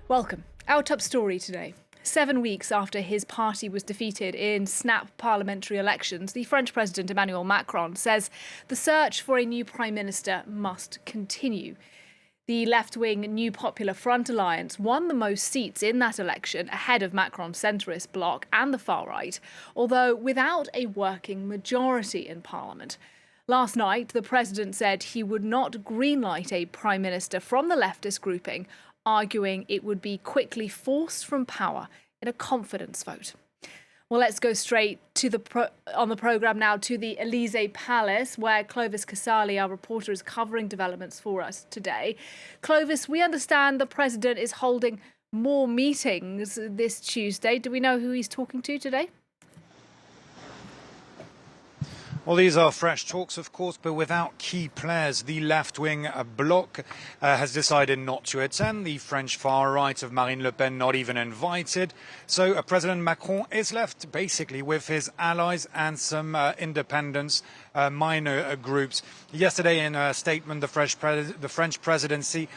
Welcome. Our top story today. 7 weeks after his party was defeated in snap parliamentary elections, the French President Emmanuel Macron says the search for a new prime minister must continue. The left-wing New Popular Front alliance won the most seats in that election ahead of Macron's centrist bloc and the far right, although without a working majority in parliament. Last night, the president said he would not greenlight a prime minister from the leftist grouping, arguing it would be quickly forced from power in a confidence vote. Well, let's go straight to on the programme now to the Elysee Palace, where Clovis Casali, our reporter, is covering developments for us today. Clovis, we understand the president is holding more meetings this Tuesday. Do we know who he's talking to today? Well, these are fresh talks, of course, but without key players. The left-wing bloc has decided not to attend. The French far right of Marine Le Pen not even invited. So President Macron is left basically with his allies and some independents, minor groups. Yesterday in a statement, the French presidency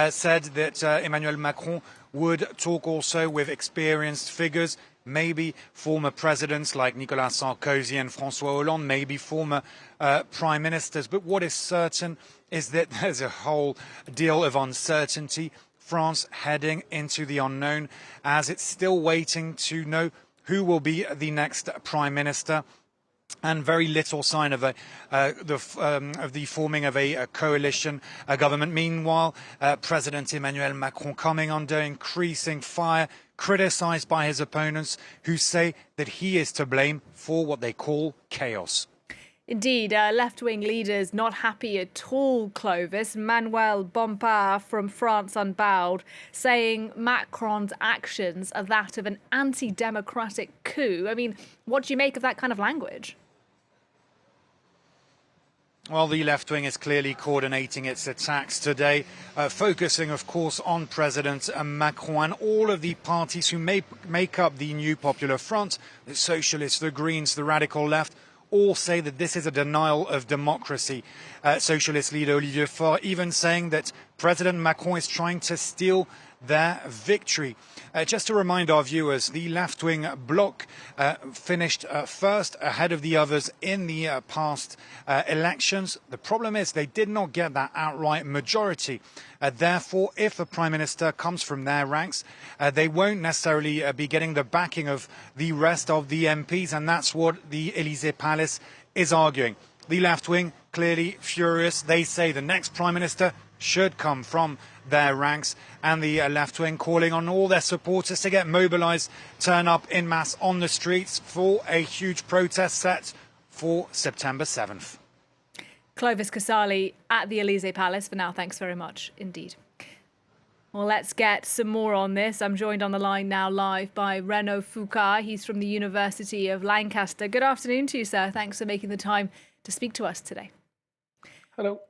said that Emmanuel Macron would talk also with experienced figures, maybe former presidents like Nicolas Sarkozy and François Hollande, maybe former prime ministers. But what is certain is that there's a whole deal of uncertainty. France heading into the unknown as it's still waiting to know who will be the next prime minister. And very little sign of the forming of a coalition government. Meanwhile, President Emmanuel Macron coming under increasing fire, criticised by his opponents who say that he is to blame for what they call chaos. Indeed, left-wing leaders not happy at all, Clovis. Manuel Bompard from France Unbowed saying Macron's actions are that of an anti-democratic coup. I mean, what do you make of that kind of language? Well, the left wing is clearly coordinating its attacks today, focusing, of course, on President Macron and all of the parties who make up the New Popular Front, the Socialists, the Greens, the radical left, all say that this is a denial of democracy. Socialist leader Olivier Faure even saying that President Macron is trying to steal their victory. Just to remind our viewers, the left-wing bloc finished first ahead of the others in the past elections. The problem is they did not get that outright majority. Therefore, if a prime minister comes from their ranks, they won't necessarily be getting the backing of the rest of the MPs, and that's what the Elysee Palace is arguing. The left wing clearly furious. They say the next prime minister should come from their ranks, and the left wing calling on all their supporters to get mobilised, turn up en masse on the streets for a huge protest set for September 7th. Clovis Casali at the Elysee Palace for now. Thanks very much indeed. Well, let's get some more on this. I'm joined on the line now live by Renaud Foucart. He's from the University of Lancaster. Good afternoon to you, sir. Thanks for making the time to speak to us today. Hello.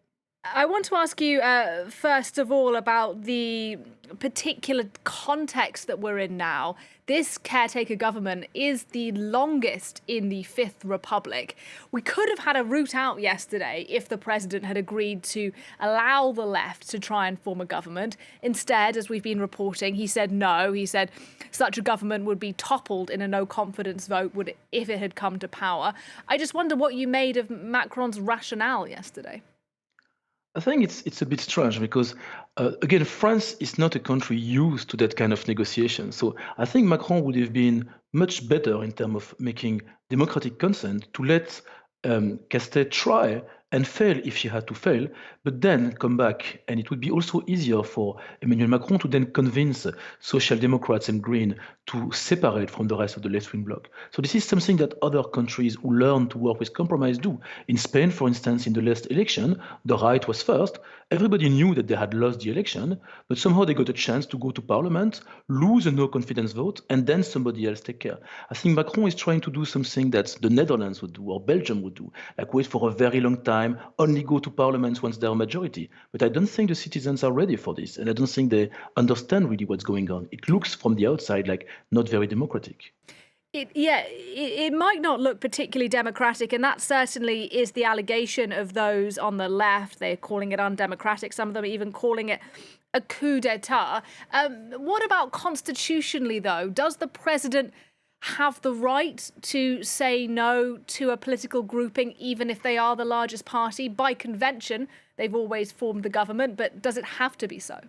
I want to ask you, first of all, about the particular context that we're in now. This caretaker government is the longest in the Fifth Republic. We could have had a route out yesterday if the president had agreed to allow the left to try and form a government. Instead, as we've been reporting, he said no. He said such a government would be toppled in a no-confidence vote if it had come to power. I just wonder what you made of Macron's rationale yesterday. I think it's a bit strange because, again, France is not a country used to that kind of negotiation. So I think Macron would have been much better in terms of making democratic consent to let Castex try and fail if she had to fail, but then come back. And it would be also easier for Emmanuel Macron to then convince Social Democrats and Green to separate from the rest of the left-wing bloc. So this is something that other countries who learn to work with compromise do. In Spain, for instance, in the last election, the right was first. Everybody knew that they had lost the election, but somehow they got a chance to go to parliament, lose a no-confidence vote, and then somebody else take care. I think Macron is trying to do something that the Netherlands would do or Belgium would do, like wait for a very long time, only go to parliament once they're a majority. But I don't think the citizens are ready for this, and I don't think they understand really what's going on. It looks from the outside like not very democratic. It might not look particularly democratic, and that certainly is the allegation of those on the left. They're calling it undemocratic. Some of them are even calling it a coup d'etat. What about constitutionally, though? Does the president have the right to say no to a political grouping, even if they are the largest party? By convention, they've always formed the government, but does it have to be so?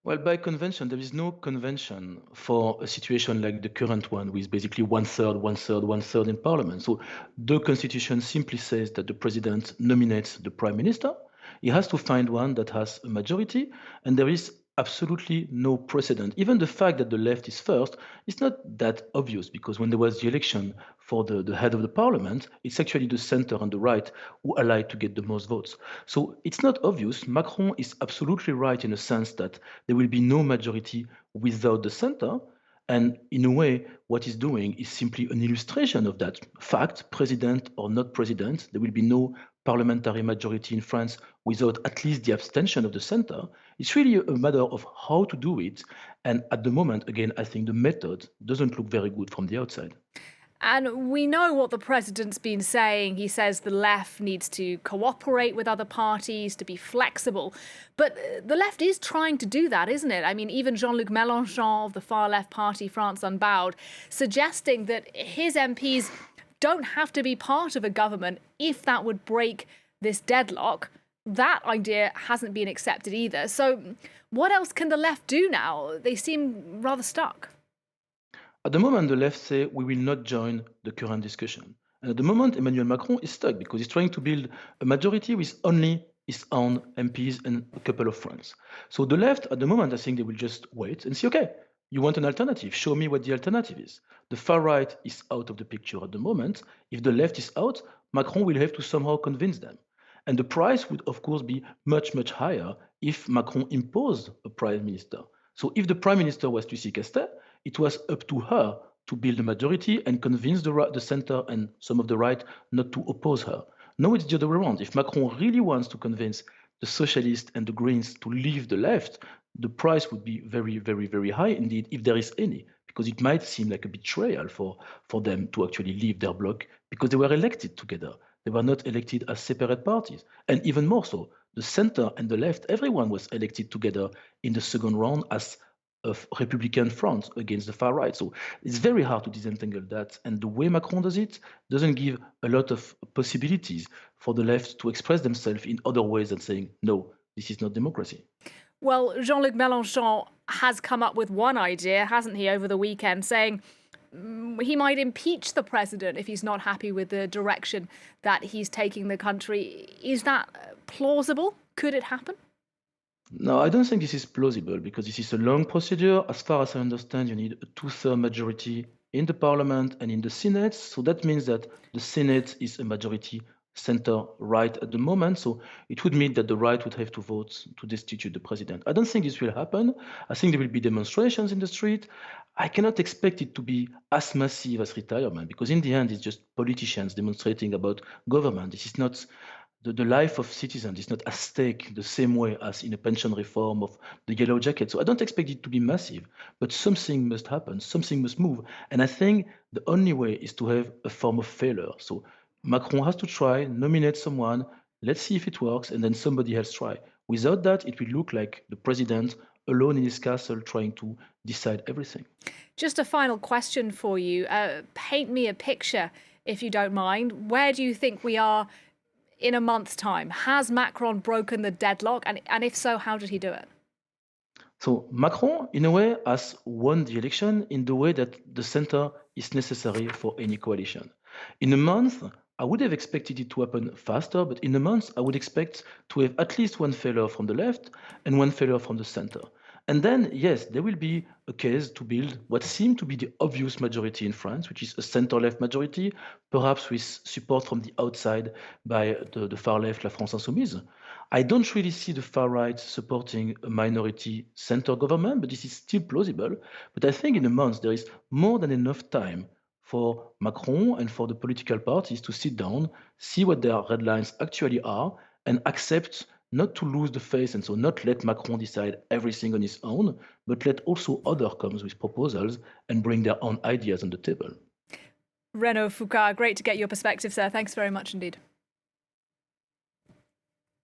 Well, by convention, there is no convention for a situation like the current one, with basically one third, one third, one third in parliament. So the constitution simply says that the president nominates the prime minister. He has to find one that has a majority, and there is absolutely no precedent. Even the fact that the left is first is not that obvious, because when there was the election for the head of the parliament, it's actually the center and the right who allied to get the most votes. So it's not obvious. Macron is absolutely right in a sense that there will be no majority without the center. And in a way, what he's doing is simply an illustration of that fact, president or not president. There will be no parliamentary majority in France without at least the abstention of the center. It's really a matter of how to do it. And at the moment, again, I think the method doesn't look very good from the outside. And we know what the president's been saying. He says the left needs to cooperate with other parties, to be flexible. But the left is trying to do that, isn't it? I mean, even Jean-Luc Mélenchon of the far-left party, France Unbowed, suggesting that his MPs don't have to be part of a government if that would break this deadlock. That idea hasn't been accepted either. So what else can the left do now? They seem rather stuck. At the moment, the left say we will not join the current discussion. And at the moment, Emmanuel Macron is stuck because he's trying to build a majority with only his own MPs and a couple of friends. So the left, at the moment, I think they will just wait and see, okay, you want an alternative, show me what the alternative is. The far right is out of the picture at the moment. If the left is out, Macron will have to somehow convince them. And the price would, of course, be much, much higher if Macron imposed a prime minister. So if the prime minister was Lucie Castet, it was up to her to build a majority and convince the center and some of the right not to oppose her. Now it's the other way around. If Macron really wants to convince the Socialists and the Greens to leave the left, the price would be very, very, very high indeed, if there is any, because it might seem like a betrayal for them to actually leave their bloc, because they were elected together. They were not elected as separate parties. And even more so, the center and the left, everyone was elected together in the second round as of Republican front against the far right. So it's very hard to disentangle that. And the way Macron does it doesn't give a lot of possibilities for the left to express themselves in other ways than saying, no, this is not democracy. Well, Jean-Luc Mélenchon has come up with one idea, hasn't he, over the weekend, saying he might impeach the president if he's not happy with the direction that he's taking the country. Is that plausible? Could it happen? No, I don't think this is plausible because this is a long procedure. As far as I understand, you need a two-third majority in the parliament and in the Senate. So that means that the Senate is a majority center right at the moment. So it would mean that the right would have to vote to destitute the president. I don't think this will happen. I think there will be demonstrations in the street. I cannot expect it to be as massive as retirement because in the end, it's just politicians demonstrating about government. This is not the life of citizens is not at stake the same way as in a pension reform of the yellow jacket. So I don't expect it to be massive, but something must happen, something must move. And I think the only way is to have a form of failure. So Macron has to try, nominate someone, let's see if it works, and then somebody else try. Without that, it will look like the president alone in his castle trying to decide everything. Just a final question for you. Paint me a picture, if you don't mind. Where do you think we are in a month's time? Has Macron broken the deadlock? And if so, how did he do it? So Macron, in a way, has won the election in the way that the center is necessary for any coalition. In a month, I would have expected it to happen faster, but in a month, I would expect to have at least one failure from the left and one failure from the center. And then, yes, there will be a case to build what seemed to be the obvious majority in France, which is a center-left majority, perhaps with support from the outside by the far-left La France Insoumise. I don't really see the far-right supporting a minority center government, but this is still plausible. But I think in a month, there is more than enough time for Macron and for the political parties to sit down, see what their red lines actually are, and accept not to lose the face, and so not let Macron decide everything on his own, but let also others come with proposals and bring their own ideas on the table. Renaud Foucart, great to get your perspective, sir. Thanks very much indeed.